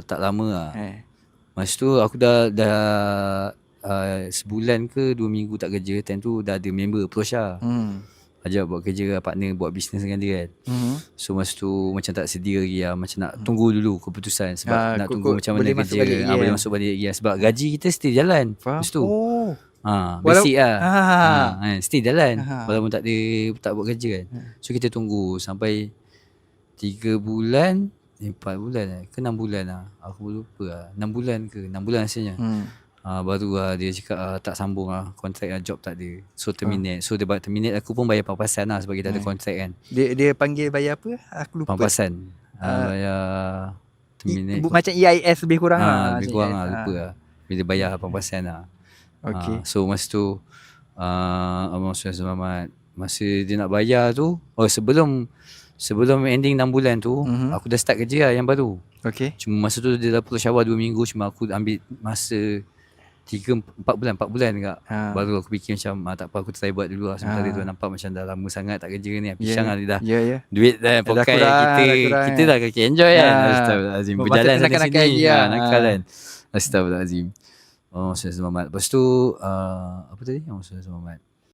tak lama lah. Masa tu aku dah sebulan ke 2 minggu tak kerja. Time tu dah ada member approach lah. Ajak buat kerja, partner buat bisnes dengan dia kan. So masa tu macam tak sedia lagi lah. Macam nak tunggu dulu keputusan. Sebab nak tunggu macam mana kerja. Boleh masuk balik lagi lah. Sebab gaji kita still jalan. Masa tu basic lah. Still jalan. Walaupun tak buat kerja kan. So kita tunggu sampai 3 bulan 4 bulan ke 6 bulan lah. Aku lupa lah. 6 bulan ke 6 bulan rasanya. Baru lah dia cakap tak sambung lah. Kontrak lah, job tak ada. So terminate. So dia terminate, aku pun bayar pampasan lah. Sebab kita ada kontrak kan. Dia panggil bayar apa? Aku lupa. Pampasan. Bayar terminate. Macam EIS lebih kurang lah. Lebih kurang lah, lupa lah. Bila bayar pampasan lah. So masa tu Abang Sulaiman Selamat, masa dia nak bayar tu, sebelum ending 6 bulan tu, aku dah start kerja lah yang baru. Cuma masa tu dia dah perlu syawal 2 minggu. Cuma aku ambil masa 4 bulan dekat. Baru aku fikir macam tak apa, aku try buat dulu lah. Sementara tu nampak macam dah lama sangat tak kerja ni. Pisang lah dia dah. Duit dah pokai kita dah kaki enjoy kan. Astagfirullahalazim. Berjalan sana sini. Nakal kan. Astagfirullahalazim. Sulaiman Selamat. Lepas tu apa tadi? Sulaiman Selamat.